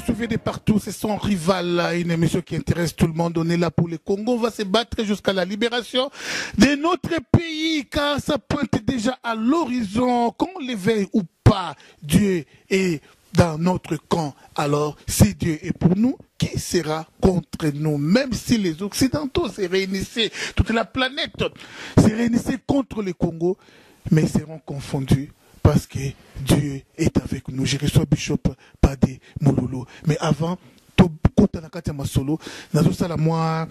nous suivez de partout, c'est son rival, une émission qui intéresse tout le monde. On est là pour le Congo, on va se battre jusqu'à la libération de notre pays, car ça pointe déjà à l'horizon. Qu'on l'éveille ou pas, Dieu est dans notre camp. Alors, si Dieu est pour nous, qui sera contre nous? Même si les Occidentaux se réunissaient, toute la planète se réunissait contre le Congo, mais ils seront confondus parce que Dieu est avec nous. Je reçois Bishop Padé Moulolo. Mais avant, tout le solo, nous avons moi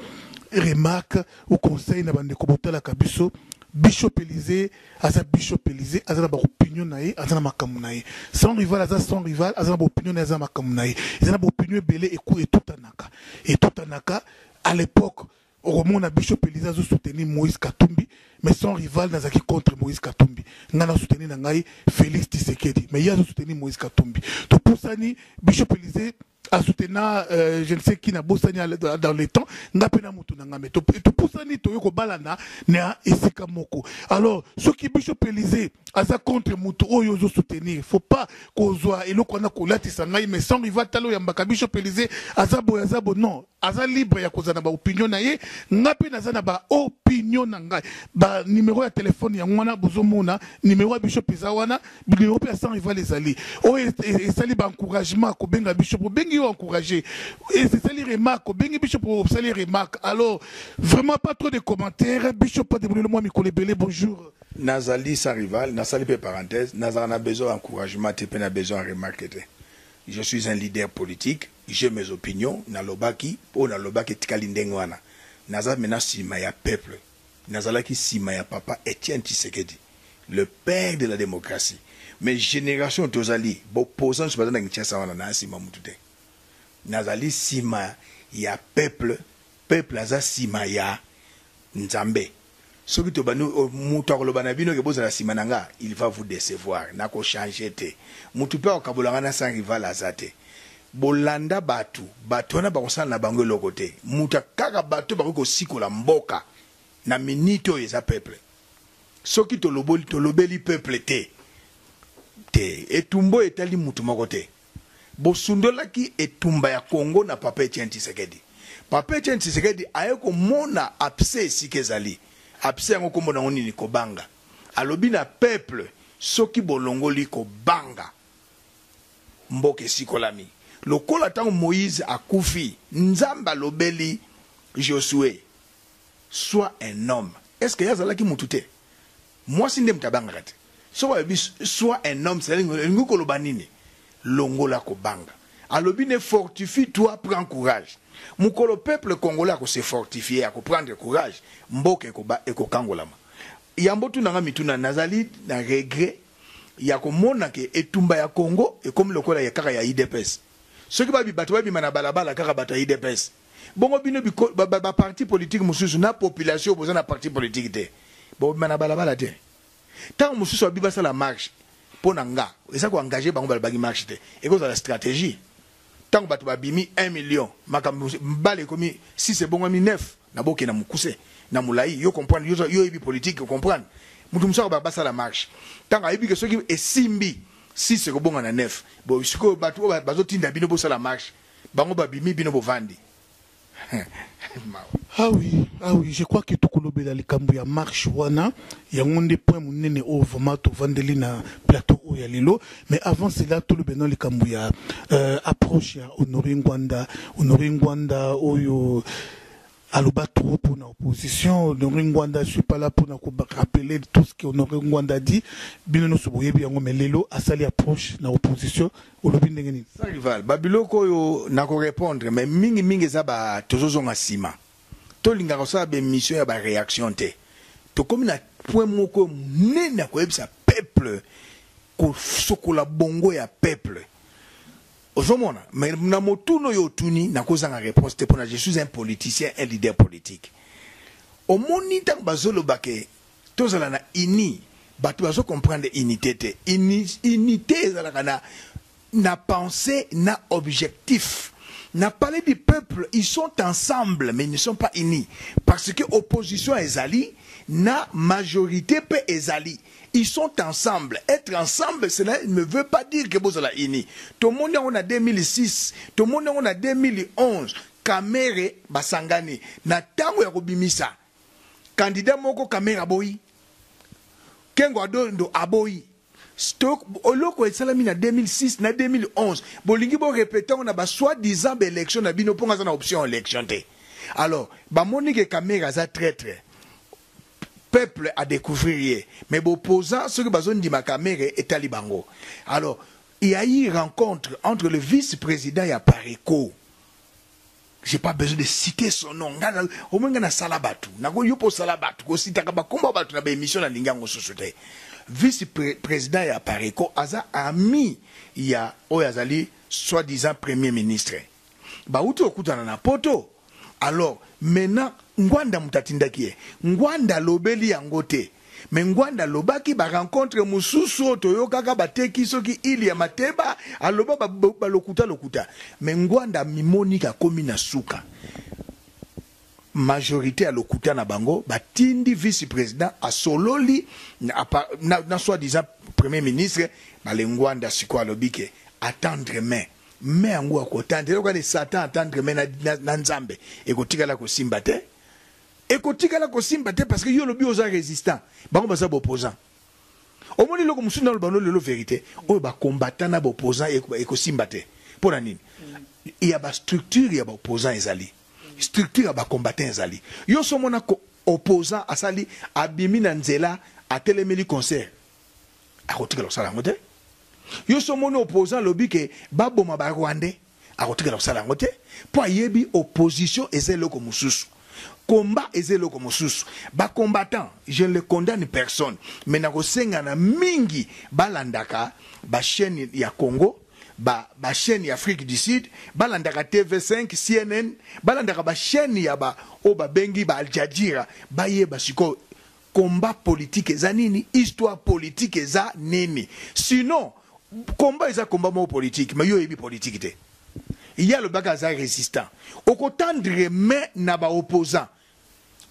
remarque au conseil na bande kobota la kabiso. Bishop Élysée, aza Bishop Élysée, aza na opinion nae, aza na makamu nae. Son rival, aza son rival, aza na opinion nae, aza na makamu nae. Aza na opinion belé et tout anaka. Et tout anaka, à l'époque, au moment où Bishop Élysée a soutenu Moïse Katumbi, mais son rival n'a pas contre Moïse Katumbi. Il a soutenu Félix Tshisekedi, mais il a soutenu Moïse Katumbi. Donc pour ça, Bishop Élysée a soutenu je ne sais qui n'a bossé dans les temps, n'a pas mais tout pour ça, Toyoko Balana n'a esika moko. Alors, ceux qui Bishop Élysée a ça contre Moutou, il faut soutenir. Il ne faut pas qu'on soit et l'on a colati sangai, mais son rival Talo Yambaka Bishop Élysée, Azabo Yazabo, non. Aza libre ya kozana ba opinion na ye ngapi nazana ba opinion na ngai ba numéro ya téléphone ya ngwana bozomona numéro ya Bishop Izawana numéro ya sans rival ezali o esali ba encouragement ko benga Bishop bengi yo encourager et c'est sali remarque ko bengi Bishop sali remarque. Alors vraiment pas trop de commentaires. Bishop pas de moi Mikole Belé, bonjour. Nazali sans rival, Nazali pe parenthèse, Nazana besoin d'encouragement, te pena besoin de remarquer. Je suis un leader politique, j'ai mes opinions, nalobaki, ou nalobaki tikalindengwana. Naza mena sima ya peuple. Nazalaki sima ya papa Etienne Tshisekedi, le père de la démocratie. Mes générations tozali, bo posant sur bazana ngitia sawana na sima mutute. Nazali sima ya peuple, peuple aza sima ya Nzambe. Ce qui te banu mutu akolobana bino ke bozala sima nanga, il va vous décevoir, nako changer te. Mutu pe okabolanga na sans rival azate. Bolanda batu, batona ba kosala na bango lokote. Mutu kaka batu ba ko sikola mboka na minito eza peuple. Ce qui te lobeli peuple te. Etumbo etali mutu mokote. Bosundola ki etumba ya Congo na papa Etienne Tshisekedi. Papa Etienne Tshisekedi ayeko mona abse sikezali. Abse yango kombo na ngoni ni kobanga. Alobi na peuple soki bolongoli kobanga. Mboke sikolami. Lokola tango Moïse akufi, Nzamba lobeli Josué, sois un homme. Est-ce que yazalaki mutute? Moi si ndem tabanga kate. Sois un homme, c'est nguko lobanini. Longola kobanga. Alobi ne fortifie-toi, prends courage. Mukolo peuple congolais ko se fortifier, ko prendre courage. Mboke ko kangolama. Yambotu nanga mituna nazali na regret ya komona ke etumba ya Congo et comme lokola ya kaka ya IDPS. Ce qui va bi bato bi mana balabala kaka bato ya IDPS. Bongo bino bi ba parti politique mususu na population boza na parti politique te. Bo mana balabala te. Tant mususu abi basa la marche pona nga, esa ko engager bango balabagi marche te. Et cause la stratégie. Tant bato babimi 1 million, mbale komi si c'est bon ami 9 na boke na mukuse na mulai yo comprendre yo ebi politique comprendre. Mutu musako ba basa la marche. Tant ayebi que soki esimbi si c'est bon na 9. Bo siko bato bazotinda bino bosa la marche. Bango babimi bino bovandi. Ah oui, je crois que tout le monde a likambu ya marche wana ya ngonde point munene o vraiment to vandeli na plateau o ya lilo, mais avant cela tout le beno likambu ya approche ya Honoré Ngwanda oyo aloba trop pour la opposition. Honoré Ngwanda, je suis pas là pour rappeler tout ce que Honoré Ngwanda dit. Bino no soboye bi yango melelo asali approche na opposition olobi ndenge nini. Sa rival babiloko yo nako répondre mais mingi za ba tozozo ngasima. To linga ko sa be mission ya ba réaction te. To comme na point moko nena ko ebisa peuple ko sokola bongo ya peuple. Ozomona, mais na motuno yo tuni na kozanga réponse te pona je suis un politicien, un leader politique. Au moni tant bazolo bake tozala na ini, batu bazo comprendre unité te. Unité ezala na pensée na objectif. n'a parlé du peuple, ils sont ensemble, mais ils ne sont pas unis. Parce que l'opposition est Zali, na majorité peut Ezali. Ils sont ensemble. Être ensemble, cela ne veut pas dire que vous êtes unis. Tout le monde on a 2006, tout le monde on a 2011. Kamere basangani. Na tango ya kubimisa. Candidat moko Kamere aboyi. Kengo adondo aboyi. Stock oloko esalami na 2006 na 2011. Bolingi bo répéter on a ba soi-disant élection na bino ponga na option élection te. Alors, ba monique Kamere za traître. Peuple à découvrir, mais opposant ceux qui besoin de ma caméra et Talibango. Alors, il y a eu une rencontre entre le vice-président et Apareko. J'ai pas besoin de citer son nom. Au moins, il y a Salabatu. Il y a Salabatu. Il y a une émission dans l'Ingango Société. Vice-président et Apareko, Aza ami, il y a Oyazali, soi-disant premier ministre. Bah, où tu écoutes dans la poto? Alors, maintenant, Ngwanda mutatindakie. Ngwanda lobeli yangote. Mais Ngwanda lobaki ba rencontre mususu toyokaka bateki soki ili ya mateba aloba ba lokuta. Mais Ngwanda mimonika komi na suka. Majorité à lokuta na bango batindi vice-président a sololi na soi-disant premier ministre ba Ngwanda siko alobike attendre main. Mais ango akotande loka de Satan attendre main na nzambe ekotikala ko simbate. Ekotikala ko simbate parce que yo lobi oza résistant bango baza opposant. Au moins loko musuna lo bano lelo vérité o ba combattant na opposant eko simbate. Pona nini? Il y a ba structure ya ba opposant ezali. Structure ya ba combattant ezali. Yo so mona ko opposant asali abimi na nzela atelemeli concert. Akotikala sala ngote. Yo so mona opposant lobi ke baboma ba Rwandais akotikala sala ngote. Po yebi opposition ezeloko mususu. Combat ezelo comme sous. Ba combattant, je ne le condamne personne. Mais na kosenga na mingi balandaka ba chaîne ya Congo, ba chaîne ya Afrique du Sud, balandaka TV5, CNN, balandaka ba chaîne ya ba o ba bengi ba Al Jazeera, ba ye ba siko combat politique eza nini, histoire politique eza nini. Sinon, combat eza combat mo politique, mais yo yebi politique te. Il y a le bagage résistant. Au côté main n'a pas opposant.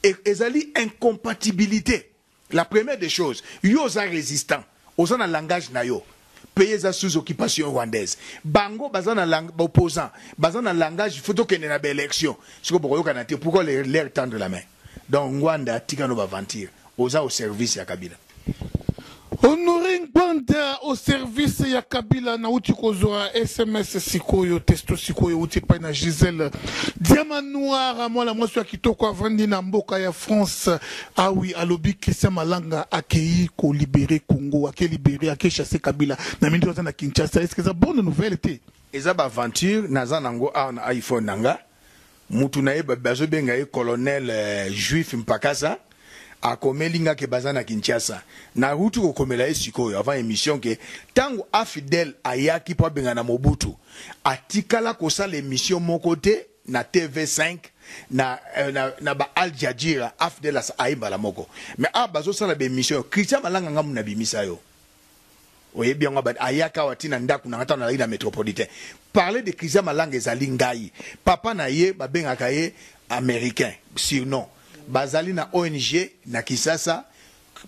Et ezali incompatibilité. La première des choses, yo za résistant. Oza na langage na yo. Pays za sous occupation rwandaise. Bango baza na opposant. Baza na langage photo que na ba élection. Pourquoi leur tendre la main? Donc Rwanda tikano ba ventir. Oza au service ya Kabila. Honoré Ngwanda au service ya Kabila na uti kozwa SMS sikoyo testo sikoyo uti pa na Gisèle Diamant Noir moi la mwasi ya kitoko avandi na mboka ya France. Ah oui, alobi Christian Malanga akei ko libérer Congo, akei libérer, akei chasser Kabila na mindu na Kinshasa. Est-ce que c'est bonne nouvelle te? Eza ba aventure naza nango na iPhone nanga. Mutu na ye bazo benga ye colonel juif mpakasa. A komelinga ke bazana Kinshasa na rutu ko komela esikoyo avant émission ke tango afidèle ayaki po benga na Mobutu atikala ko sala émission mon côté na TV5 na ba Al Jazeera afidèle sa aimba la moko mais bazo sala be émission Christian Malanga ngamu na bimisa yo oye bien ngaba ayaka watina ndaku na ngata na ina métropolitain parler de Christian Malanga ezali ngai papa na ye ba benga kaye américain surnom bazali na ONG na Kisasa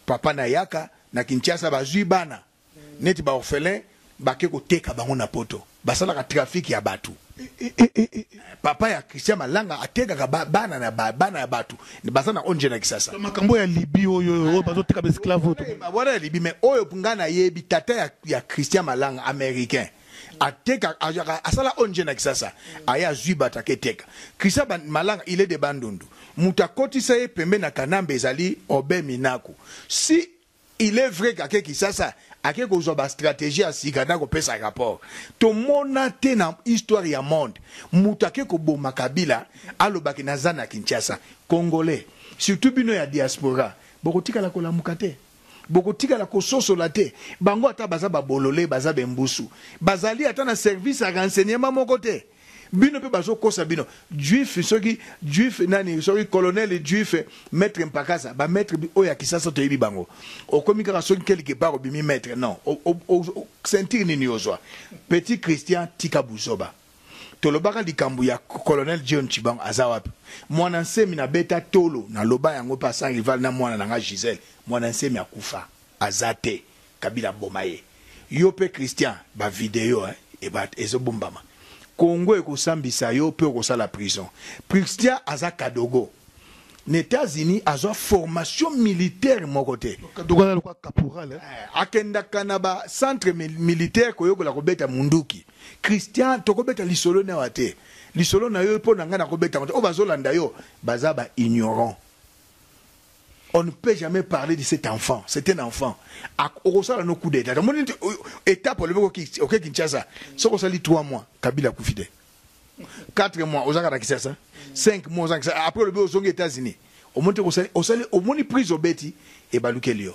papa na yaka na Kinshasa bazui bana neti ba orphelin bake ko teka bango na poto basala ka trafic ya batu papa ya Christian Malanga ateka ka bana na bana ya batu basala na ONG na Kisasa makambo ya Libye oyo bazo teka ba esclave to wala Libye mais oyo pungana yebi tata ya Christian Malanga américain ateka asala ONG na Kisasa aya zui batake teka Christian Malanga il est de Bandundu mutakoti saye pembe na kanambe ezali obe minaku si il est vrai qu'ake Kisasa ake kozwa ba stratégie à sigana ko pesa rapport to mona te na histoire ya monde mutake ko boma Kabila alobaki na zana Kinshasa congolais surtout bino ya diaspora bokotika la kolamuka te bokotika la kososo la te bango ata baza ba bolole baza bembusu bazali ata na service à renseignement moko te bino pe bazo kosa bino juif soki juif nani soki colonel juif maître mpakasa ba maître oya Kisasa to yibi bango okomika ka soki quelque part obimi maître non sentir nini ozwa petit Christian tika buzoba tolobaka likambo ya colonel John Chibang azawapi mwana nsemi na beta tolo na loba yango pa sans rival na mwana nanga Gisèle mwana nsemi akufa azate Kabila bomaye yo pe Christian ba vidéo et ba ezobombama Congo ekosambisa yo pe okosala prison Christian aza Kadogo les États-Unis azo formation militaire mon côté Kadogo na kwa caporal akenda kanaba centre militaire koyokola kobeta munduki Christian tokobeta lisolo na wate lisolo na yo po nanga na kobeta o bazolanda yo bazaba ignorant. On ne peut jamais parler de cet enfant. C'est un enfant. Au ressort nos coups d'état. Mon étape pour le OK Kinshasa. Ce qu'on s'allie 3 mois, Kabila Koufide. 4 mois, aux Akara Kinshasa. 5 mois, aux Akara. Après le aux États-Unis. Au monte au salaire, au moni prise au Betty et Balukelio.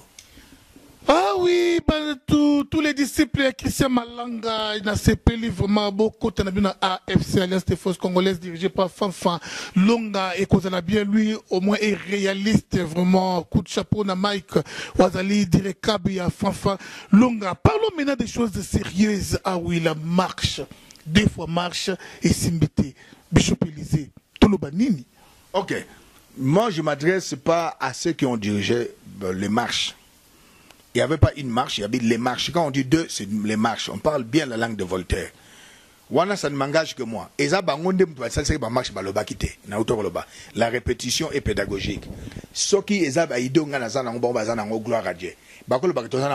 Ah oui, bah, tous les disciples Christian Malanga, il a CPL vraiment beaucoup. Tu as bien AFC, Alliance des Forces Congolaises, dirigée par Fanfan Longa, et qu'on a bien lui, au moins, est réaliste, vraiment. Coup de chapeau, na Mike Wazali, direct Kabia, Fanfan Longa. Parlons maintenant des choses sérieuses. Ah oui, la marche. Des fois marche et simbité. Bishop Élysée. Tout le banini. Ok. Moi, je ne m'adresse pas à ceux qui ont dirigé les marches. Il n'y avait pas une marche, il y avait les marches. Quand on dit deux, c'est les marches. On parle bien la langue de Voltaire. Wana, ça ne m'engage que moi. La répétition est pédagogique. Ce qui est gloire à Dieu.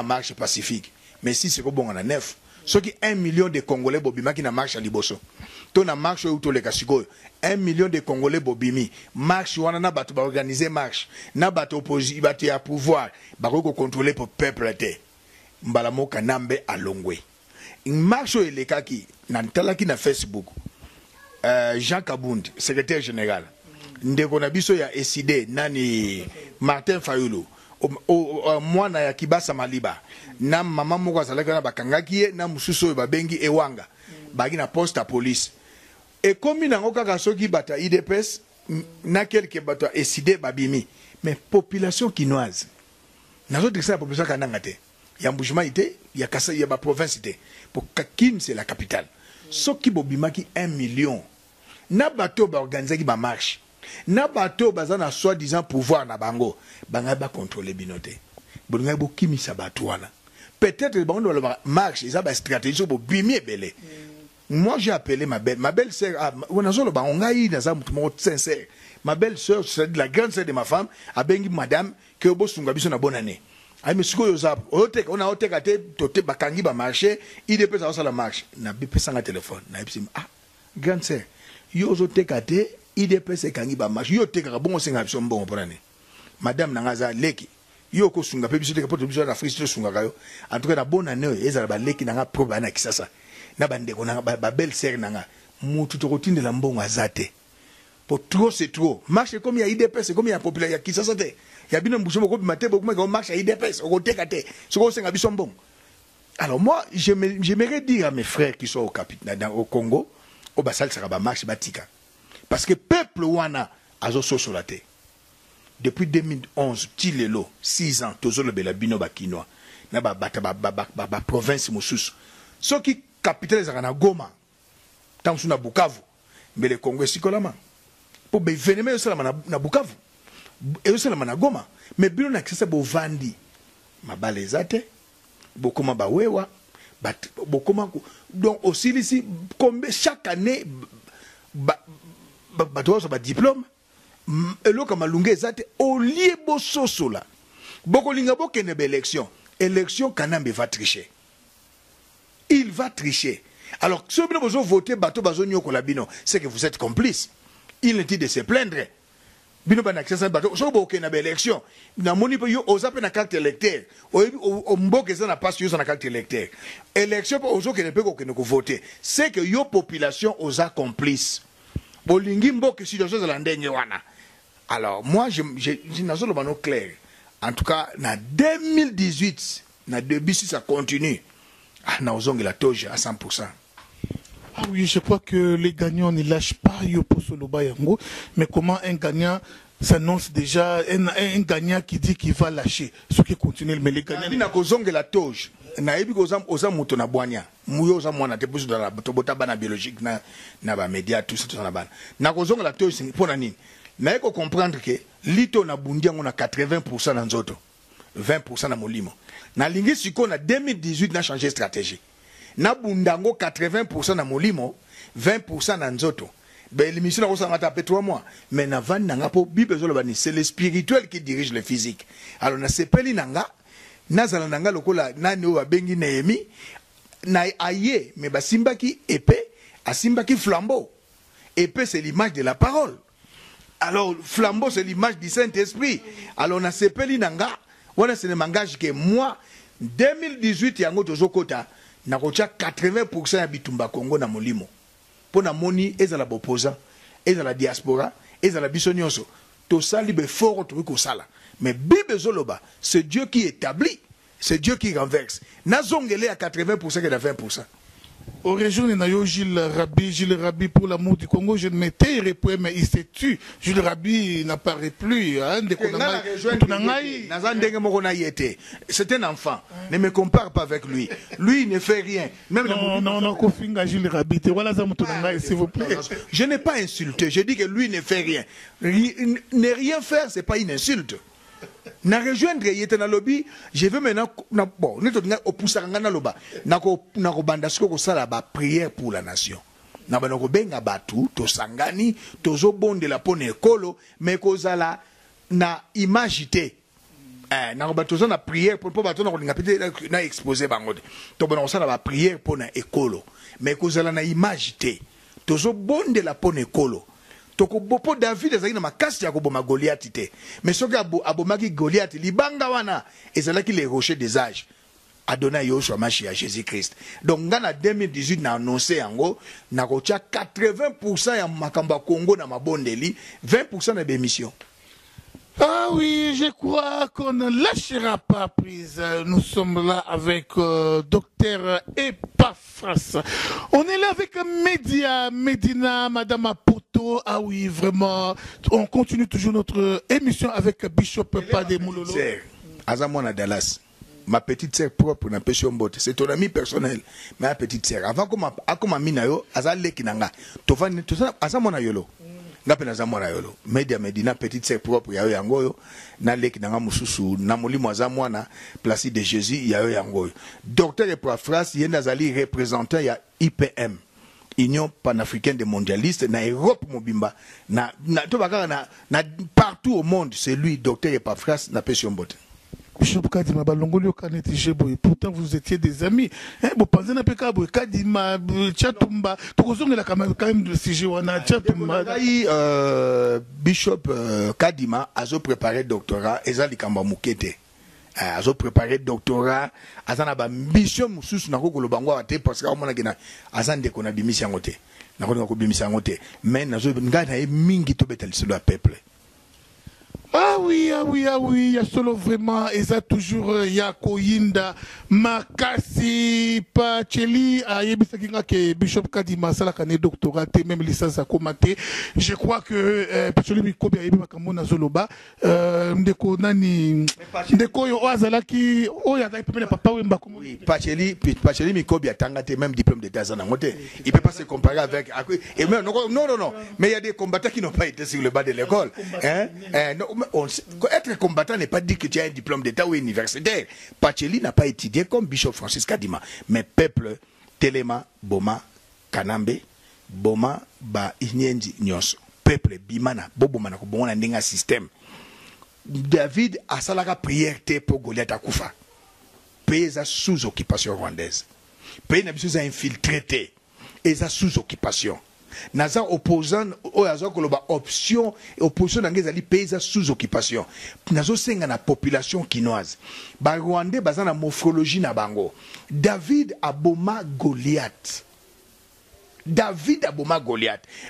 Marche pacifique. Mais si c'est bon, on a 9. Ce qui 1 million de Congolais bobima qui na marche à Liboso. Ton na marche où tous les kasiko. 1 million de Congolais bobimi. Marche wana na batu ba organiser marche. Na batu opposi batu à pouvoir. Bako contrôler pour peuple té. Mbalamo kanambe alongwe. Marche où les kaki na talaki na Facebook. Jean Kabundi, secrétaire général. Ndeko na biso ya SID nani Martin Fayulu. Mwana ya Kibasa Maliba na mama moko azalaka na bakangaki ye na mususu babengi ewanga bagi na poste à police et comme nango kaka soki bata IDPS na quelque bata SID babimi mais population kinoise nazo dire ça la population kananga te ya Mbushima ite ya Kasa ya ba province ite pour Kin c'est la capitale soki bobimaki 1 million na bato ba organiser ba marche na bato bazana soi-disant pouvoir na bango banga ba contrôler binote bonga bo kimisa bato wana peut-être bango la marche ils a ba stratégie pour bimi belé moi j'ai appelé ma belle sœur on zolo ba ngai na za mutu mo sincère ma belle sœur c'est la grande sœur de ma femme a bengi madame que bo sunga biso na bonne année ay mesiko yo zap otek on a otek ate tote bakangi ba marché il peut ça la marche na bipesa nga téléphone na bipsim grande sœur yo zo tekate IDPS kangi ba marche yo tekaka bongo senga biso mbongo ponane madame nangaza leki yo ko sunga pe biso teka poto biso na fristo sunga kayo en tout cas na bonne année ezala ba leki nanga proba na kisasa na bandeko nanga ba belle sœur nanga mutu to kotindela mbongo azate pour trop c'est trop marche comme il y a IDPS comme il y a populaire ya kisasa te ya bino mbusho ko bimate beaucoup ko marche IDPS ko tekate so ko senga biso mbongo. Alors moi j'aimerais dire à mes frères qui sont au Congo au basal sera ba marche batika. Parce que peuple wana azo sosolate. Depuis 2011, Tilelo, 6 ans, tozo le bela bino bakinois. Na ba province mususu. Ce qui capitale na Goma. Tant na Bukavu. Mais le Congo sikolama. Pour be veneme yosalama na Bukavu. Et yosalama na Goma. Mais bino na kisa bo vandi. Mabale zate. Bokoma bawewa. Bokoma donc aussi ici comme chaque année bato ba diplôme eloka malunga ezate olie bososola bokolinga bokende ba élection kanambe va tricher, il va tricher. Alors si vous avez voté bato bazo nyokola bino c'est que vous êtes complice, il est dit de se plaindre bino ba nakisa bato so bokende ba élection na moni pe yo ozape na carte électeur o mboke za na passe yo na carte électeur élection po ozo kene pe ko kene ko voter c'est que yo population oza complice. Alors, moi, je n'ai clair. En tout cas, en 2018, si ça continue, nous avons la toge à 100%. Ah oui, je crois que les gagnants ne lâchent pas mais comment un gagnant s'annonce déjà, un gagnant qui dit qu'il va lâcher, ce qui continue, mais les gagnants... Nous avons la toge. na yebi ko oza moto na boanya muyo oza mwana te pusu dans la tobota bana biologique na ba média tout ça na bana na kozonga la to pona nini na yeko comprendre que lito na bundiango na 80% na nzoto 20% na molimo na lingi siko na 2018 na changer stratégie na bundango 80% na molimo 20% na nzoto. Ben l'émission na ça tapé 3 mois mais na van nanga po bible zolobani c'est le spirituel qui dirige le physique. Alors na sepeli nanga nazala nanga lokola nani o bengi Néhémi na aye mais basimbaki épée asimbaki flambeau. Épée c'est l'image de la parole. Alors flambeau c'est l'image du Saint-Esprit. Alors na sepeli nanga wana c'est le langage que moi 2018 yango tozokota na kocha 80% ya bitumba Congo na molimo. Pour na moni ezala bopoza ezala diaspora ezala biso nyonso to sali be fort truc au sala mais bible zoloba c'est Dieu qui établit c'est Dieu qui renverse na zongele à 80% et à 20%. Au région de Nayo, Gilles Rabi pour l'amour du Congo, je ne m'étais répété, mais il s'est tué. Gilles Rabi n'apparaît plus. C'est un enfant. Ne me compare pas avec lui. Lui, il ne fait rien. Même non, Gilles Rabi. S'il vous plaît. Je n'ai pas insulté. Je dis que lui ne fait rien. Ne rien faire, ce n'est pas une insulte. Na rejoindre yete na lobby je veux maintenant bon neto nga opusaka na loba nako banda siko ko sala ba prière pour la nation na bana ko benga batu to sangani tozo bondela pona ekolo mais kozala na imagité na ko batu na prière pour batu na ko linga pete na exposer bango to bana ko sala ba prière pona ekolo mais kozala na imagité tozo bondela pona ekolo. Toko David ezali na makasi ya koboma Goliath te mais soki abomaki Goliath libanga wana ezalaki les rochers des âges Adonai Yoshua Mashiach Jésus-Christ. Donc ngana 2018 na annoncé yango na kocha 80% ya makambo Congo na mabondeli 20% na bémission. Ah oui, je crois qu'on ne lâchera pas prise. Nous sommes là avec Docteur Epaphras. On est là avec Medina, Madame Apoto. Ah oui, vraiment. On continue toujours notre émission avec Bishop Pade Moulolo. Azamona Dallas. Ma petite sœur propre na Pession Bote. C'est ton ami personnel. Ma petite sœur. Avant comme Minayo, Azale Kinanga. Tofani, Azamona Yolo. Ngapena zamwana yolo media Medina petite sœur propre yayo yangoyo na leki nanga mususu na molimo azamwana place de Jésus yayo yangoyo. Docteur Epaphras yenda zali représentant ya IPM Union panafricaine des mondialistes na Europe mobimba na partout au monde c'est lui Docteur Epaphras na Pession Bote. Bishop Kadima Balongolio Kaneti Jeboy. Pourtant vous étiez des amis. Vous pensez na peka boy Kadima Chatumba. Tokozonga la quand même de sujet wana Chatumba. Bishop Kadima azo préparé doctorat ezali kamba mukete. Azo préparé doctorat azana ba mission mususu na ko lobango ate parce que omona kina azande ko na bimisi yangote. Na ko bimisi yangote. Mais nazo ngana e mingi to betel sur le peuple. Ah oui, il y a solo vraiment, et ça toujours, Yako Yinda, Makasi, Pacheli, Ayebisakinga, que Bishop Kadima, Salakane, doctorat, même licence à Komate. Je crois que Pacheli Mikobi, Ayebisakamona Zoloba, Ndeko Nani, Ndeko Oazalaki, Oyada, Papa Wemba. Pacheli Mikobi a tangate même diplôme d'état zanangote. Il peut pas se comparer avec. Et même, non, mais il y a des combattants qui n'ont pas été sur le bas de l'école. Être combattant n'est pas dit que tu as un diplôme d'état ou universitaire. Pacheli n'a pas étudié comme Bishop Francis Kadima. Mais peuple, Telema, Boma, Kanambe, Boma, Ba, Inyendi, Nyos. Peuple, Bimana, Bobomana, Bobomana, Nenga système. David a salaka prière pour Goliath Akoufa. Pays sous occupation rwandaise. Pays n'a pas infiltré. Et sous occupation. Naza opposant oyazo koloba opposition d'angezali pays sous occupation. Nazo senga na population kinoise. Ba Rwandais bazana morphologie na bango. David aboma Goliath.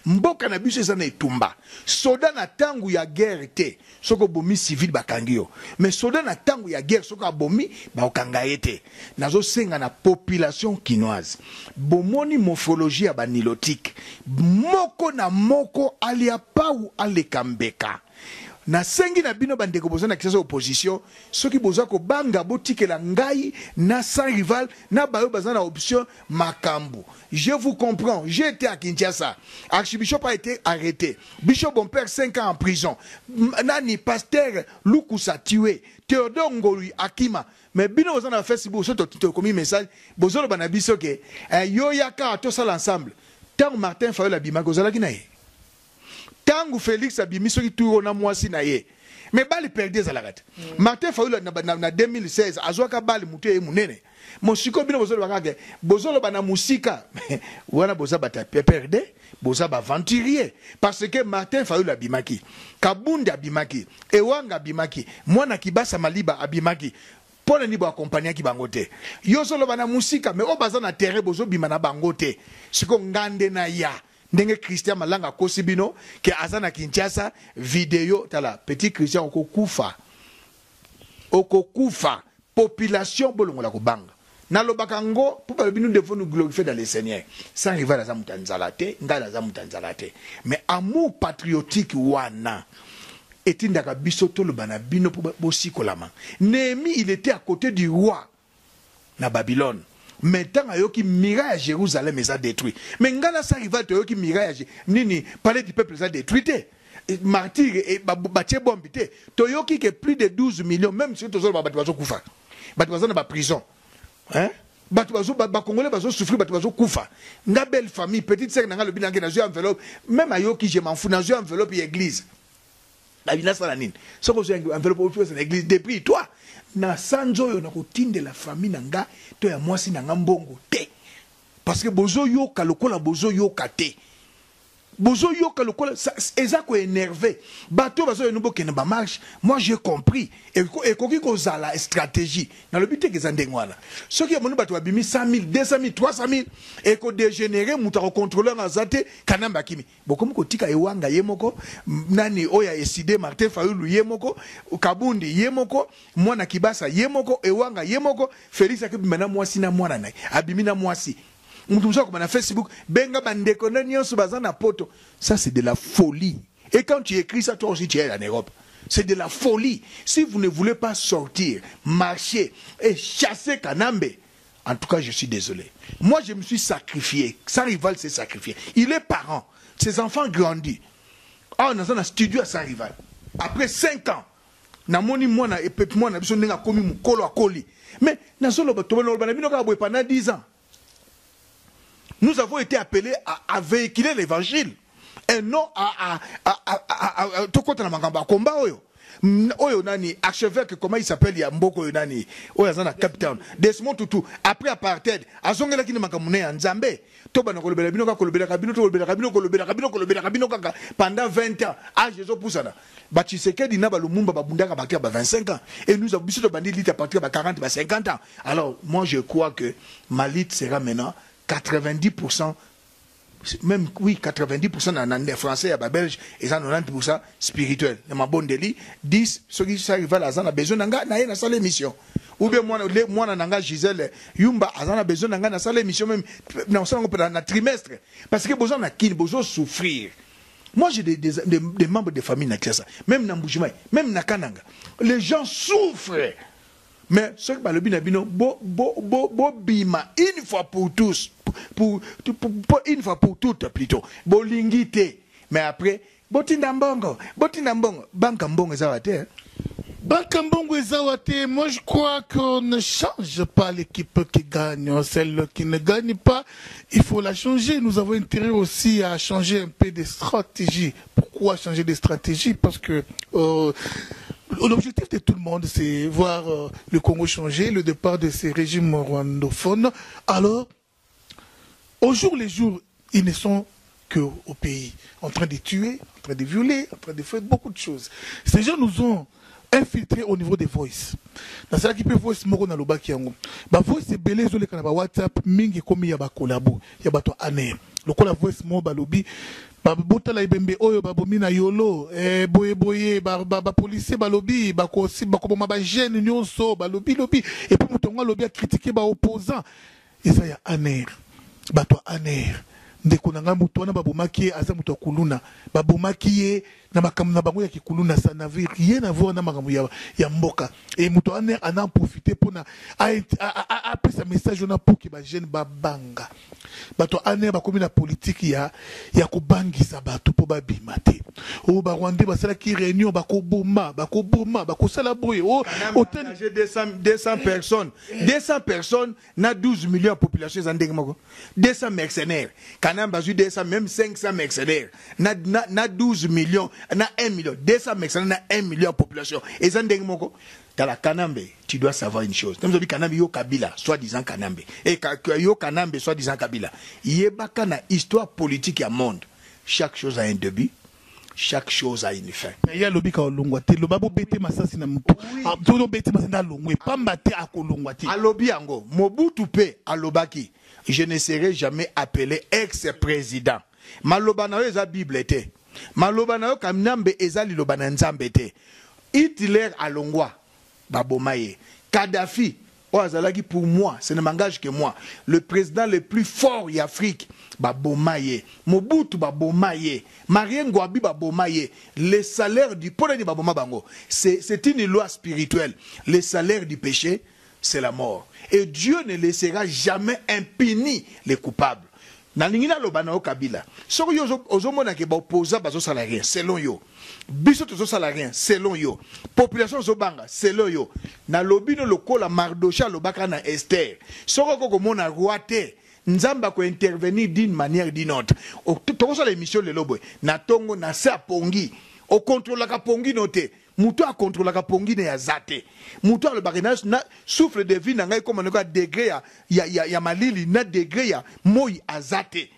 Mboka na biso ezana etumba. Soda na tangu ya guerre te. Soko bomi civil bakangio. Mais soda na tangu ya guerre soko abomi ba okanga ete. Nazo senga na population kinoise. Bomoni morphologie ya banilotique. Moko na moko alia pa ou alekambeka. na sengi na bino bandeko boza na kisa opposition soki boza ko banga botikela ngai na sans rival na bayo baza na option makambo. Je vous comprends, j'ai été à Kinshasa, archibishop a été arrêté, bishop bon père 5 ans en prison, nani pasteur Lukusa tué, Théodore Ngolu Akima. Mais bino boza na Facebook so to commis message bozo bana biso ke yo yaka to ça l'ensemble. Tant Martin Fayulu abima kozala kinaye. Tant Félix abimi soki touro na mwasi na ye. Mais bali perdez à la rate. Martin Fayulu na 2016 azwaka bali mutu e munene. Mosiko bino bozo bakage bozo bana musika. Wana boza bata perdre, boza ba aventurier parce que Martin Fayulu abimaki, Kabunda abimaki, Ewanga abimaki, mwana Kibasa Maliba abimaki. Pona ni bo accompagner ki bangote. Yo solo bana musika mais o baza na terrain bozo bima na bangote. Siko ngande na ya. Ndenge Christian Malanga kosibino ke azana Kinshasa vidéo tala petit Christian okokufa. Okokufa population bolongo la kobanga. Na lobaka ngo pour bino devons nous glorifier dans le Seigneur. Sans rival za mutanzalate, ngala za mutanzalate. Mais amour patriotique wana etindaka biso tolo bana bino po bosikolama. Néhémie il était à côté du roi na Babylone. Maintenant ayoki miraille à Jérusalem les a détruit. Mais ngana sa rival ayoki miraille nini palais du peuple les a détruit. Martyr et batie bombité. Toyoki que plus de 12 millions même si tozo ba bato kufa. Bato bazana ba prison. Hein? Bato bazo ba congolais bazo souffrir bato bazo kufa. Nga belle famille petite sœur nga lobi na enveloppe même ayoki je m'en fous na enveloppe église. La vina sa la nine. Ce que j'ai enveloppe au dans l'église depuis toi. Na sanzo yo na kotinde la famille nanga to ya mwasi nanga mbongo te. Parce que bozo yo kalokola bozo yo kate. Bozo yo kalokola eza ko énervé. Bato bazo yo nubo kene ba marche. Moi j'ai compris et koki ko zala stratégie. Na le but que zandengwana. Ce qui a monu bato abimi 100 000, 200 000, 300 000 et ko dégénérer muta ko contrôleur azate kanamba kimi. Bokomo ko tika ewanga yemoko nani oya eside Martin Fayulu yemoko Kabundi yemoko mwana Kibasa yemoko ewanga yemoko Félix akibimana mwasi na mwana naye abimi na mwasi. Moutoumsa na Facebook, benga bandeko na nyonso bazana poto. Ça c'est de la folie. Et quand tu écris ça, toi aussi tu es en Europe. C'est de la folie. Si vous ne voulez pas sortir, marcher et chasser Kanambe, en tout cas je suis désolé. Moi je me suis sacrifié. Sans rival s'est sacrifié. Il est parent. Ses enfants grandissent. Ah, on a un studio à Sans rival. Après 5 ans, na moni mwana et peuple mwana biso ndenga komi mukolo akoli. Mais na solo bato na bino ka boye pendant 10 ans. Nous avons été appelés à véhiculer l'évangile et non à tout contre la magamba combat oyo. Oyo nani archevêque comment il s'appelle ya mboko oyo nani oyo azana Cape Town Desmond Tutu après apartheid azongela kini makamune ya Nzambe to bana kolobela bino ka kolobela kabino to kolobela kabino kaka pendant 20 ans ah Jésus poussana ba Tshisekedi na ba Lumumba ba bundaka ba 25 ans et nous avons biso to bandi lit à partir de 40 50 ans. Alors moi je crois que ma lutte sera maintenant 90%, même oui, 90% en français, à belge, et 90% spirituel. Et ma bonne délit, 10, ceux qui arrivent à la zone a besoin d'un gars, n'a pas l'émission. Ou bien moi, n'a Gisèle, Yumba, a besoin d'un gars, n'a pas l'émission, même dans un trimestre. Parce que besoin d'un qui, besoin souffrir. Moi, j'ai des membres de famille, même dans Mboujimai, même dans Kananga. Les gens souffrent. Mais ce que le binabino, bima, une fois pour tous, une fois pour toutes plutôt, bolingite. Mais après, botindambongo, bankambongo zawate. Bankambongo zawate, moi je crois qu'on ne change pas l'équipe qui gagne. Celle qui ne gagne pas, il faut la changer. Nous avons intérêt aussi à changer un peu de stratégie. Pourquoi changer de stratégie? Parce que l'objectif de tout le monde, c'est voir le Congo changer, le départ de ces régimes rwandophones. Alors, au jour les jours, ils ne sont qu'au pays, en train de tuer, en train de violer, en train de faire beaucoup de choses. Ces gens nous ont infiltrés au niveau des voices. Dans ce qui peut voice moko na lobaki yango. Ba voice belé zo le kana ba WhatsApp mingi komi ya ba collabo, ya ba to aner. Lokola voice mo ba lobi babotala ibembe oyo babomina yolo boye ba policier balobi bakosi bakoboma ba jeune nyonso balobi et puis mutonga lobi a critiquer ba opposant et ça ya aner bato aner ndeko na nga mutu wana babomaki ye aza mutu akuluna babomaki ye na makambo na bango ya kikuluna, ça n'avait rien à voir na makambo ya mboka. Et mutu wana ana profiter pona a pesa message na pour que ba jeune babanga bato ane ba komi na politique ya kobangisa bato po ba bimate o ba Rwanda basala ki réunion bakoboma bakosala boye o 200 personnes 200 personnes na 12 millions de population za ndenge moko 200 mercenaires kanamba zu 200 même 500 mercenaires na 12 millions na 1 million 200 mercenaires na 1 million de population et za ndenge moko. Dans la Kanambe, tu dois savoir une chose. Nous avons dit Kanambe yo Kabila, soi-disant Kanambe. Et yo Kanambe, soi-disant Kabila. Yebaka na histoire politique à monde. Chaque chose a un début, chaque chose a une fin. Il y a lobby ka olongwate, lo babo bete masasi na mutu. Todo bete masasi na longwe, pambate akolongwate. A lobby ango, Mobutu pe alobaki. Je ne serai jamais appelé ex-président. Maloba na yo eza Bible ete. Maloba na yo Kanambe eza liloba na Nzambe te. Hitler alongwa. Babomaye. Kadhafi, pour moi, ce ne m'engage que moi, le président le plus fort en Afrique, Babomaye. Mobutu Babomaye. Marien Ngouabi Babomaye. Le salaire du Bango, c'est une loi spirituelle. Le salaire du péché, c'est la mort. Et Dieu ne laissera jamais impuni les coupables. Nalingina lobana o Kabila. Soko yo ozomona ke ba opposa bazo salarié selon yo. Biso tozo salarié selon yo. Population zobanga selon yo. Na lobino lokola Mardocha lobaka na Esther. Soko koko mona roate. Nzamba ko intervenir d'une manière ou d'une autre. Toko sa l'émission le lobo. Na tongo na sa pongi. O contrôle la pongi noté. Muto a contrôle la pongi ne ya zate. Muto a le barinage na souffle de vie na ngai comme on degré ya malili na degré ya moi azate.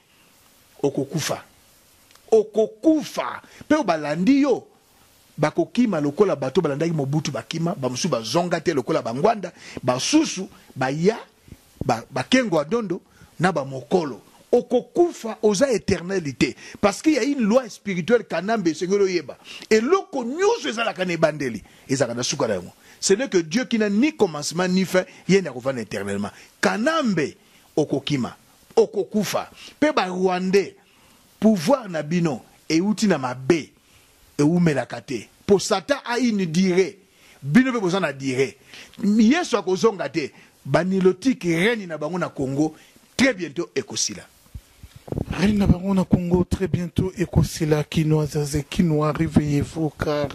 Okokufa. Okokufa. Pe o balandi yo. Bakokima lokola bato balandaki Mobutu bakima bamusu bazonga te lokola bangwanda basusu baya bakengo adondo na bamokolo. Okokufa oza éternalité parce qu'il y a une loi spirituelle Kanambe sengolo yeba et loko nyuso ezala kana bandeli ezaka na sukara yango. Ce n'est que Dieu qui n'a ni commencement ni fin, yena kovana éternellement. Kanambe okokima okokufa pe ba Rwandais pouvoir na bino e uti na mabe e umelaka te po Satan a une durée bino pe bozana durée Yesu akozonga te banilotique règne na bango na Congo très bientôt ekosila. Rina Barona Congo, très bientôt, Ekosila, Kinoa, Zazé, Kinoa, réveillez-vous, car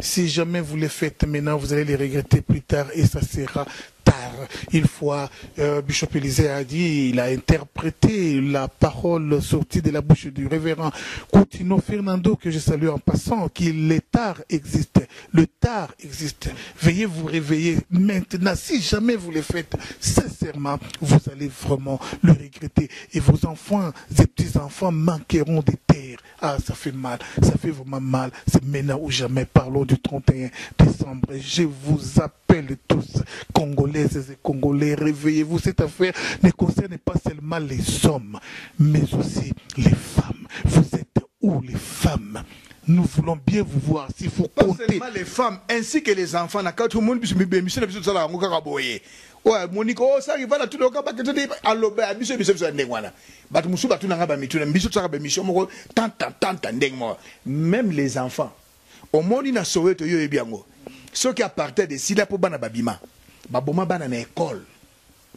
si jamais vous les faites maintenant, vous allez les regretter plus tard et ça sera tard. Une fois, Bishop Élisée a dit, il a interprété la parole sortie de la bouche du révérend Coutinho Fernando, que je salue en passant, que le tard existe. Le tard existe. Veuillez vous réveiller maintenant. Si jamais vous les faites, sincèrement, vous allez vraiment le regretter. Et vos enfants et petits-enfants manqueront de terre. Ah, ça fait mal. Ça fait vraiment mal. C'est maintenant ou jamais. Parlons du 31 décembre. Je vous appelle tous, Congolaises et Congolais, réveillez-vous. Cette affaire ne concerne pas seulement les hommes, mais aussi les femmes. Vous êtes où, les femmes? Nous voulons bien vous voir. S'il faut compter. Pas seulement les femmes, ainsi que les enfants. Tout le monde peut se ouais, Monique, oh, ça arrive là, tout le monde peut dire, allo, bah, biso, ndengwana. Bat musu, batu nanga, mitu, biso, ça va, mission, moko, tant, ndengwa. Même les enfants. Au monde, il a sauvé, to yo, ebiango. Ceux qui appartiennent de Sila pour bana babima. Baboma bana na école.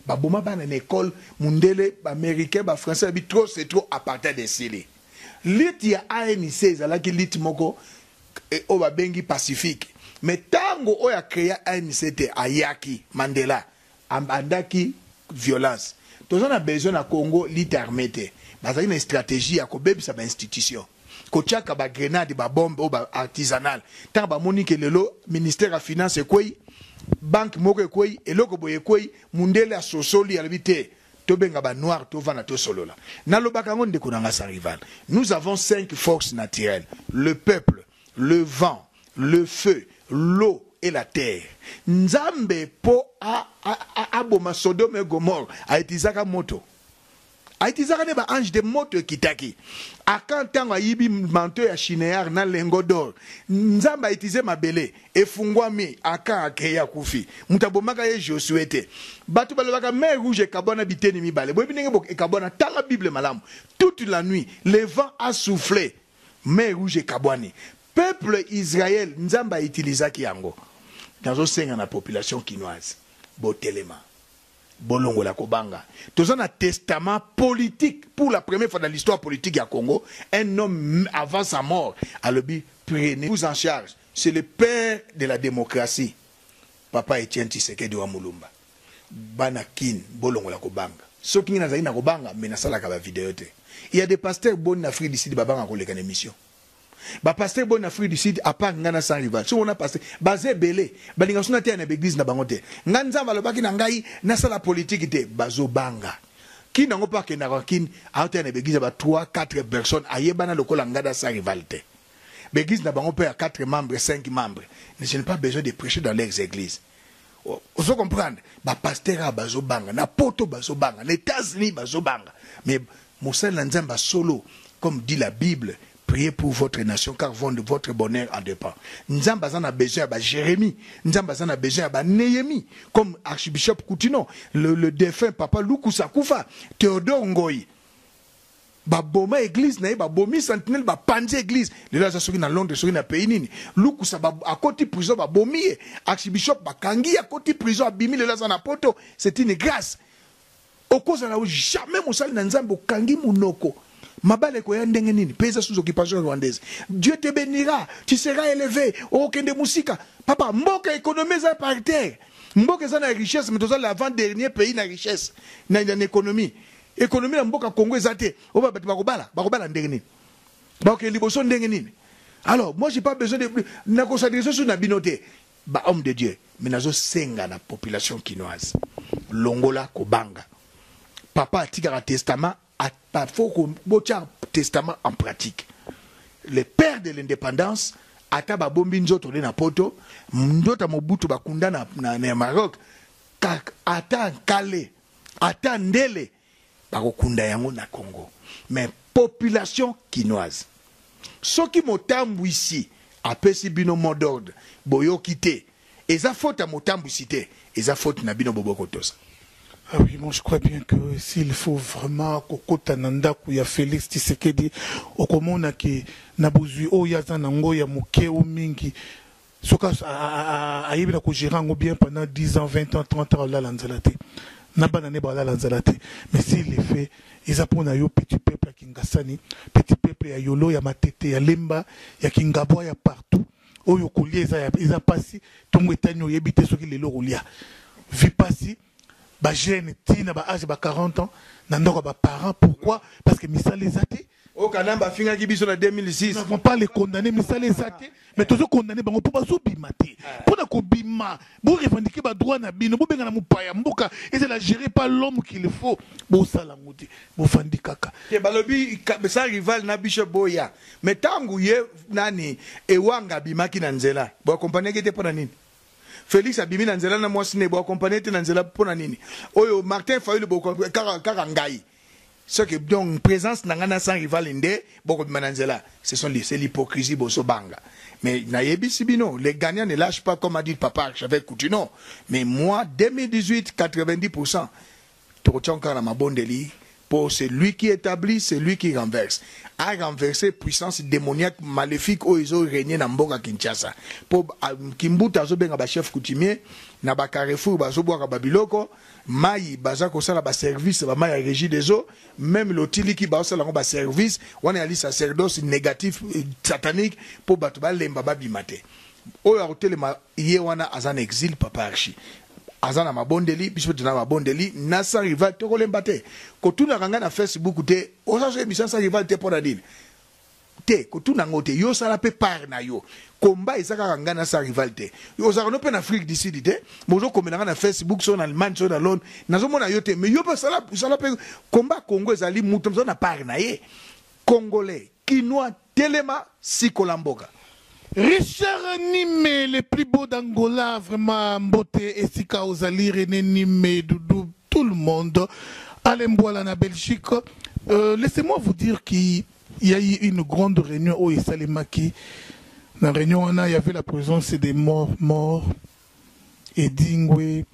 Baboma bana na école, mundele, américain, français, trop, c'est trop appartiennent de Sila. Lit ya ANC, zalaki lit moko, o babengi Pacifique. Mais tango o ya créé ANC te ayaki, Mandela. Ambandaki violence. Tous on a besoin à Congo lit armé te. Bazali une stratégie à kobebi sa ba institution. Kochaka ba grenade ba bombe ou ba artisanal. Tant ba monique lelo ministère à finance ekoi, banque moko ekoi, eloko boye ekoi, mundele a sosoli albité. Tobenga ba noir to vana to solola. Na lobaka ngonde kunanga sa rival. Nous avons 5 forces naturelles: le peuple, le vent, le feu, l'eau et la terre. Nzambe po aboma Sodome et Gomorre a etizaka moto. aitizaka ne ba ange de moto kitaki aka ntango ayibi manto ya chinéar na lengo d'or nzamba aitize mabele efungwami aka akeya kufi mutabomaka ye Josué te batu balobaka mer rouge ekabona biteni mibale boyebi ndenge bo ekabona tala Bible malamu toute la nuit le vent a soufflé mer rouge ekabwani peuple Israël nzamba utilisaki yango dans senga na population quinoise botelema bolongo la kobanga tous un testament politique pour la première fois dans l'histoire politique du Congo un homme avant sa mort a le dit prenez-vous en charge c'est le père de la démocratie Papa Etienne Tshisekedi wa Mulumba banakin bolongo la kobanga ceux qui n'azali na kobanga mais na sala ka ba vidéo te il y a des pasteurs bon Afrique du Sud babanga ko leka émission ba pasteur bon Afrique du Sud à part ngana sans rival so on a pasteur basé belé balinga suna te na église na bango te nganza balobaki na ngai na sala politique te bazo banga ki nango pa ke na kin auto na église ba 3 4 personnes ayebana lokola ngada sans rivalité l'église na bango pe à 4 membres 5 membres je n'ai pas besoin de prêcher dans les églises vous comprenez ba pasteur a bazo banga na poto bazo banga na États-Unis bazo banga mais Moussa Nzamba solo comme dit la Bible. Priez pour votre nation car votre bonheur en dépend. Nzamba a besoin de Jérémie, Nzamba a besoin de Néhémie, comme archbishop Koutino, le défunt papa Lukusa Koufa, Théodore Ngoyi. Boma église na ba bomi sentinelle ba panze église le là ça soki na Londres soki na pays nini Lukusa à côté prison ba bomi archbishop ba kangi à côté prison abimi le là ça na poto c'est une grâce. Au cause na jamais mosali na Nzamba kangi munoko. Mabale ko yandenge nini pesa sous occupation rwandaise Dieu te bénira tu seras élevé okende musika papa mboka économie za par terre mboka za na richesse mais toza l'avant-dernier pays na richesse na économie na mboka Congo ezate o ba bakobala ndenge nini ba ke liboso ndenge nini alors moi j'ai pas besoin de na ko s'adresser sur na binoté ba homme de Dieu mais nazo senga na population quinoise longola kobanga papa atika testament il faut qu'on mette un testament en pratique. Le père de l'indépendance, Ataba Bombinzo Tolé na poto, Ndota Mobutu Bakunda na Maroc, Ata Kale, Ata Ndele, Bakunda yango na Congo. Mais population quinoise. Ceux qui motambu ici, a pesi bino mot d'ordre, boyo kité, et ça faute à motambu cité, et ça faute na bino bobokotosa. Ah oui, moi je crois bien que s'il faut vraiment kokota nanda kuya Félix Tshisekedi okomona ke nabuzui oya zanango ya muke o mingi soka ayibina ko gérango bien pendant 10 ans 20 ans 30 ans la lanzalate nabana ne bala lanzalate mais s'il le fait ils apprennent yo petit peuple ya Kingasani petit peuple ya Yolo ya Matete ya Lemba ya Kingabwa ya partout oyo kolia eza pasi tongo etanyo yebite soki lelo kolia vi pasi ba jeune tina ba âge ba 40 ans nandoko ba parents pourquoi parce que misala les athées au kanamba finga ki biso na 2006 nous n'avons pas les condamner misala les athées mais tous condamner bango pour bazo bimate pour na ko bima bo revendiquer ba droit na bino bo benga na mupaya mboka et c'est la gérer par l'homme qu'il faut bo sala ngoti bo fandi kaka ke balobi sa rival na bishop boya mais tangu ye nani ewanga bimaki na nzela bo accompagner ki te pona nini Félix abimi na nzela na mwasi ne bo accompagner te na nzela pona nini oyo Martin Fayulu bo kaka ngai ce que donc présence na ngana sans rival inde boko bima nzela c'est l'hypocrisie boso banga mais na yebisi bino les gagnants ne lâchent pas comme a dit papa j'avais Koutino mais moi 2018 90% to tchonka na mabondeli pour celui qui établit, c'est lui qui renverse. A renversé puissance démoniaque maléfique où ils ont régné dans Mboka Kinshasa. Pour Kimbuta zo benga ba chef coutumier, na ba Carrefour ba zo boaka babiloko, mai baza ko sala ba service ba mai régie des eaux, même l'otili qui ba sala ba service, on a li sacerdoce négatif satanique pour batu ba lemba ba bimate. Oyo hôtel ma yewana azan exil papa archi. Azana mabondeli biso tuna mabondeli nasa rival to kolemba te ko tuna kanga na Facebook te osa so émission sa rival te pona dine te ko tuna ngote yo sala pe par na yo komba isaka kanga na sa rival te yo za no pe na Afrique du Sud te mozo komena na Facebook so na Allemagne so na Londres nazo mona yo te mais yo pe sala pe komba Congo ezali mutu so na par na ye congolais kinois telema sikolamboka Richard Nimé, le plus beau d'Angola, vraiment beauté, Esika Ozali, René Nimé, Doudou, tout le monde. Alain Boila na Belgique. Laissez-moi vous dire qu'il y a eu une grande réunion au Salemaki. Dans la réunion, il y avait la présence des morts, et Dingwe,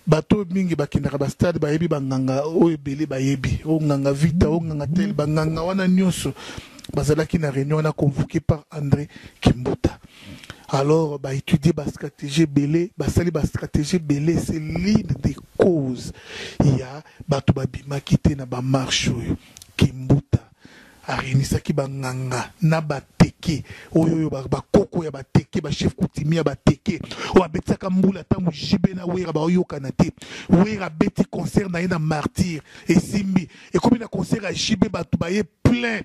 bateau mingi bakindaka ba stade ba yebi banganga o ebele ba yebi o nganga vita o nganga tel banganga wana nyonso bazalaki na réunion na convoqué par André Kimbuta. Alors ba étudier ba stratégie belé ba sali ba stratégie belé, c'est l'une des causes il y a bato ba bima kité na ba marche Kimbuta arinisaki banganga na bateke oyo bakoko ya bateke ba chef coutumier ya bateke o abetaka mbula tamu jibe na wera ba oyo kanate wera beti concert na ina martyr et simbi et comme na concert à jibe batu ba ye plein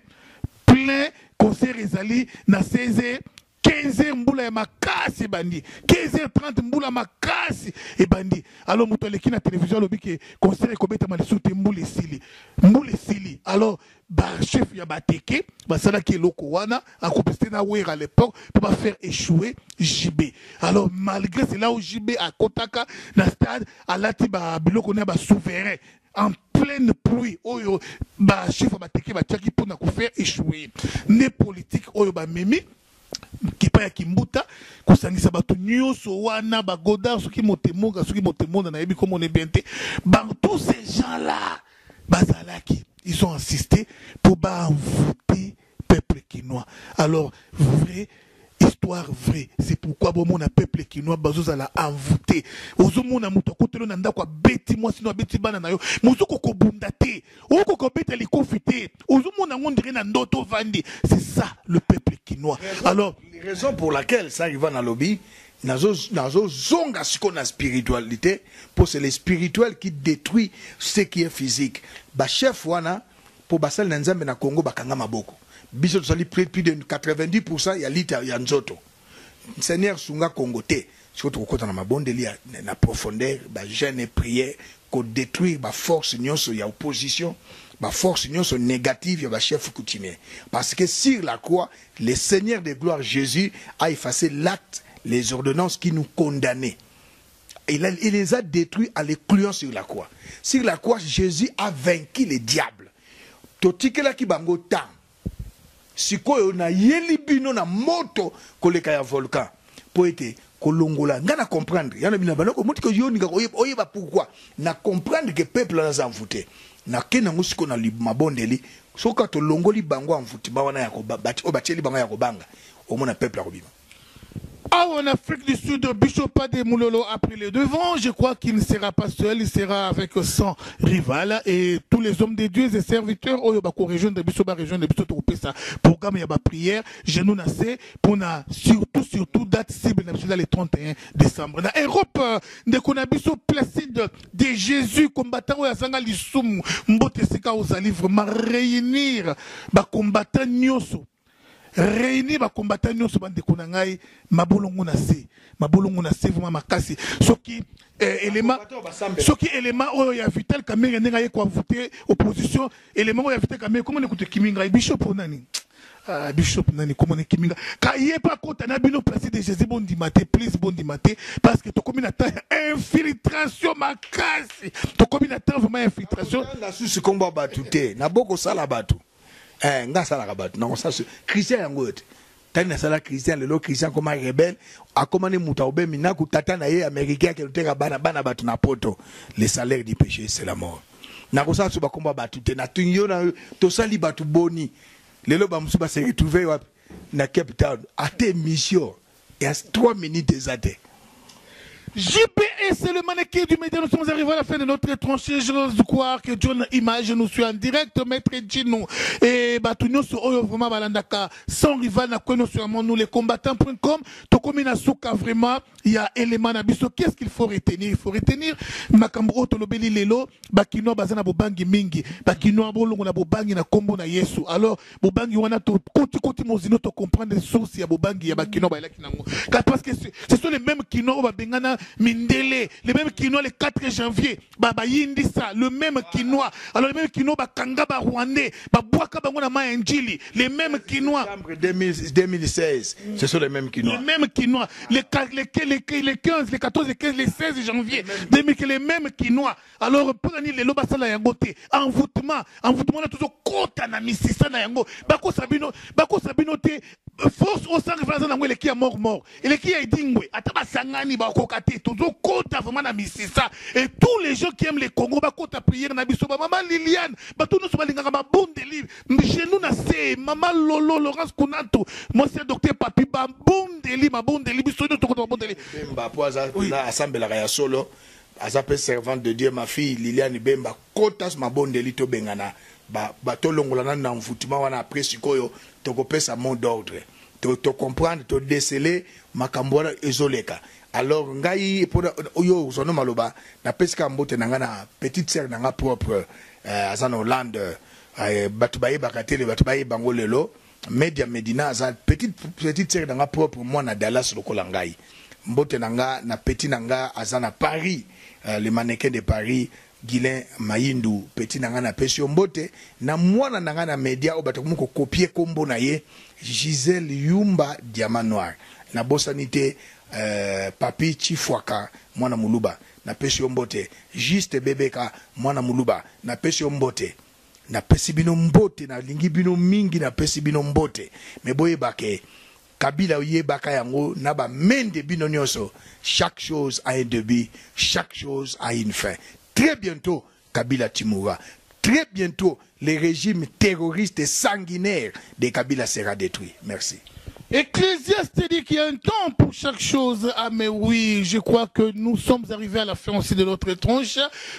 concert ezali na 16h 15h mbula ya makasi bandi 15h30 mbula makasi e bandi alors muto leki na télévision lobi ke concert ko beta malisute mbula sili alors ba chef ya bateke basala ki loko wana a compété na wera à l'époque pour pas faire échouer JB. Alors malgré cela au JB à Kotaka na stade à lati ba biloko na ba souverain en pleine pluie oyo ba chef bateke ba tiaki pour na ko faire échouer ne politique oyo ba memi kipa ya Kimbuta kusangisa bato nyonso wana ba Godard soki motemonga na yebi comme on est bien te tous ces gens là bazalaki ils ont insisté pour envoûter peuple quinois. Alors vrai histoire vraie, c'est pourquoi bon mon peuple quinois bazoza la envoûter ozomona muto kotelo na ndako beti moi sino beti bana na yo muzoko ko bundate oko ko beta li confité ozomona ngondire na ndoto vandi, c'est ça le peuple quinois. Alors les raisons pour laquelle ça arrive dans lobby nazo zonga siko na spiritualité, pour c'est le spirituel qui détruit ce qui est physique. Ba chef wana pour basal na nzambe na Congo bakanga maboko biso tosali plus de 90% ya lita ya nzoto Seigneur sunga Congo te surtout kokota na mabondeli na profondeur ba jeûne et prière ko détruire ba force nyonso ya opposition ba force nyonso négative ya ba chef coutumier, parce que sur la croix le Seigneur de gloire Jésus a effacé l'acte, les ordonnances qui nous condamnaient. Il les a détruits en les clouant sur la croix. Sur la croix, Jésus a vaincu les diables. Totikela ki bango tam. Sikoyo na yeli bino na moto koleka ya volcan. Poete kolongola ngana comprendre. Yana bina banoko moti ko yoni ga oyeba pourquoi. Na comprendre que peuple na envoûté. Na kena musiko na mabondeli soka to longoli bango envoûté ba wana ya ko bati obatieli bango ya ko banga. Omona peuple a kobima. Ah, en Afrique du Sud, Bishop de Moulolo a pris le devant. Je crois qu'il ne sera pas seul, il sera avec son rival et tous les hommes de Dieu et serviteurs. Oh, bako région de Bishop, région de Bishop, ça programme y a prière. Je nous nassé pour na surtout date cible dans le 31 décembre. Dans Europe, de Konabishop Placide de Jésus combattant ou Yazanga Lissoum, Mbote Sika aux livres, ma réunir, ba combattant nyoso. Réunir ba combattant nyonso bande konangai mabolongo na se vraiment makasi soki élément oyo ya Vital Kamerhe ndenga ye ko voter opposition élément oyo ya Vital Kamerhe comment écouter Kiminga Bishop nani Bishop nani comment ne Kiminga ka yeba kota na bino place de Jésus bondimate please bondimate parce que to kombinata infiltration makasi to kombinata vraiment infiltration na susu komba batute na boko sala batu nga sala kabatu na ça Christian yango ete tani na sala Christian lelo Christian comme rebelle akomane muta obemi na kutata na ye américain ke luteka bana batu na poto, le salaire du péché c'est la mort na ko sa so bakomba batu te na tunyo na to sali batu boni lelo ba musu ba se retrouver wapi na Cape Town ate mission et à 3 minutes des até. JPS, c'est le mannequin du média. Nous sommes arrivés à la fin de notre tranchée. Je crois que John Image nous suit en direct. Maître Gino et Batunyo sur Oyo vraiment Balandaka. Sans rival, n'a connu sur nous les combattants.com. Tokomina Souka vraiment. Il y a élément Nabiso. Qu'est-ce qu'il faut retenir? Il faut retenir Makambro Tolobeli Lelo. Bakino Bazana Bobangi Mingi. Bakino Abolongo na Bobangi na Kombo na Yesu. Alors, Bobangi wana to koti mozino to comprendre les sources. Il y a Bobangi, il y a Bakino Baila Kinango. Parce que ce sont les mêmes Kino Babengana. Mindele, le même Kinois le 4 janvier, Baba Yindisa, le même Kinois. Alors le même Kinois, Kanga Rwandais, Babouaka Bangona Njili, les mêmes Kinois. 2016, ce sont les mêmes Kinois. Les mêmes Kinois. Les 15, les 14, les 15, les 16 janvier, les mêmes Kinois. Alors, pour les Lobasala Yangote, envoûtement, on a toujours compte à Namisisa Nayango, Bako Sabino te, force au sang de les qui a mort. Et les qui a dingwe, Ataba Sangani, Bakokate, toujours compte à vraiment Namisisa. Et tous les gens qui aiment les Congo, Bako ta prière, Nabiso, Maman Liliane, Batou nous sommes ma bonne délivre. Chez nous, Maman Lolo, Laurence Kunato, moi c'est docteur Papi, ma bonne délivre, Biso, nous sommes bon délivre. Bemba, pour assemblée la solo. Azape servante de Dieu, ma fille Liliane Bemba, kotas ma bonne délito bengana, to longolana na mfoutima wana après sikoyo, to kopesa mot d'ordre, to comprendre, to déceler makambora ezoleka. Alors ngai pour oyo zono maloba na peska mbote nangana petite sœur nanga propre azana Hollande batubaye bakatele batubaye bangolelo media medina azal petite sœur nanga propre moi na Dallas lokola ngai mbote nanga na petit nanga azana Paris. Les mannequins de Paris, Guilain Mayindu, petit nanga na pesio mbote, na mwana nanga na media obatakumko copier kombo na ye, Gisèle Yumba Diamant Noir. Na bosanite Papi Chifwaka, mwana muluba, na pesio mbote, Juste Bebeka, mwana muluba, na pesio mbote. Na pesi bino mbote, na lingi bino mingi na pesi bino mbote. Meboye bake. Kabila Yebaka yango naba mende bino nyonso. Chaque chose a un début, chaque chose a une fin. Très bientôt, Kabila Timura. Très bientôt, le régime terroriste et sanguinaire de Kabila sera détruit. Merci. Ecclésiaste dit qu'il y a un temps pour chaque chose. Ah mais oui, je crois que nous sommes arrivés à la fin aussi de notre tronche.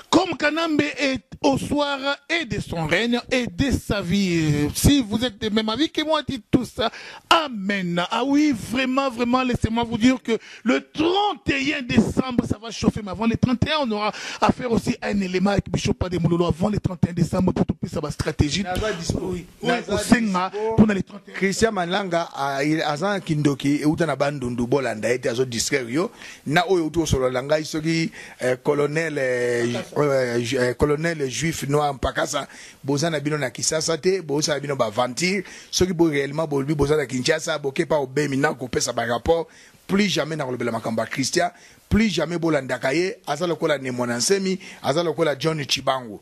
Comme Kanambe est au soir et de son règne et de sa vie. Si vous êtes de même avis que moi, dites tout ça. Amen. Ah oui, vraiment, vraiment, laissez-moi vous dire que le 31 décembre, ça va chauffer. Mais avant le 31, on aura à faire aussi un élément avec Bishop Pademololo. Avant le 31 décembre, pour tout ça va stratégie. Oui, au Senga, pour les 31. Christian Manlanga azan kindoki euta na bandundu bolanda ete azo distraire yo na oyo uto solo langa isoki colonel juif noir mpakasa bozana bino na Kisasa te bozana bino ba ventir soki bo réellement bo bi bozana Kinshasa boke pa obemi na ko pesa ba rapport plus jamais na kolobela makamba Christian plus jamais bolanda kaye azalo kola ne monansemi azalo kola John Chibangu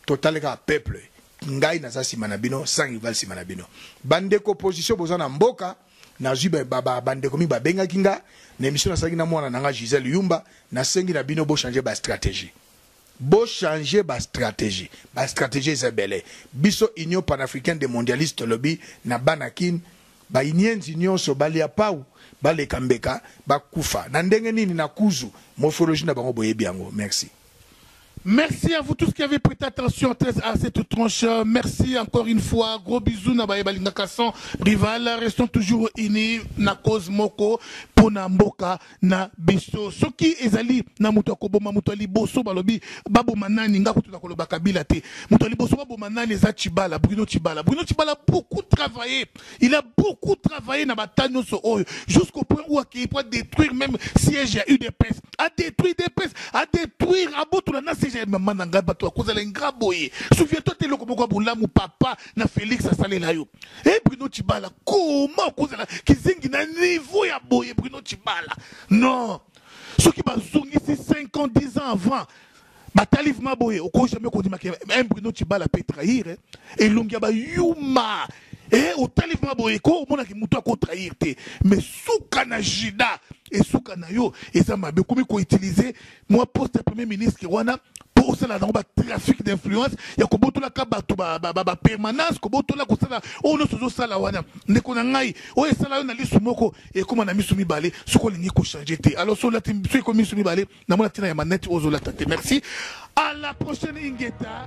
totaleka peuple ngai na za simana bino sans rival simana bino bandeko position bozana mboka na zube baba bandeko mi babenga kinga na émission na sangi na mwana nanga Gisèle Yumba na sengi na bino bo changer ba stratégie ba stratégie Isabelle biso union panafricaine des mondialistes lobby na banakin ba inienzi nyonso balia pau bale kambeka ba kufa na ndenge nini na kuzu morphologie na bango boyebi yango. Merci. Merci à vous tous qui avez prêté attention à cette tranche. Merci encore une fois. Gros bisous na bayebalinga kasson rival. Restons toujours unis na cause moko pona mboka na biso. Soki ezali na muto akoboma muto ali boso balobi babo manani nga kutu na koloba Kabila te. Muto ali boso babo manani za Chibala, Bruno Chibala. Bruno Chibala a beaucoup travaillé. Il a beaucoup travaillé na batano so oyo jusqu'au point où il peut détruire même siège à UDPS, a détruire DPS, a détruire aboto na maman nanga bato akozala ngaboye. Souviens-toi te loko moko bulamu papa na Félix asalela yo. Eh Bruno Chibala comment kozala kizingi na niveau ya boye Bruno Chibala. Non. Ceux qui bazongi 5 ans 10 ans avant batalif maboye oko jamais ko dima ke Bruno Chibala peut trahir et longia ba yuma. Au talif maboye ko mona ki muto ko trahir te mais souka na jida et souka na yo et ça m'a beaucoup ko utiliser moi poste premier ministre qui wana pour cela dans le trafic d'influence il y a koboto la kabato ba permanence koboto la kosala on no sozo sala wana ndeko na ngai o esala yo na lisu moko et comment na misumi balé soko lingi ko changer te alors so la tim so ko misumi balé na mona tina ya manette ozo la tate. Merci à la prochaine Ingeta.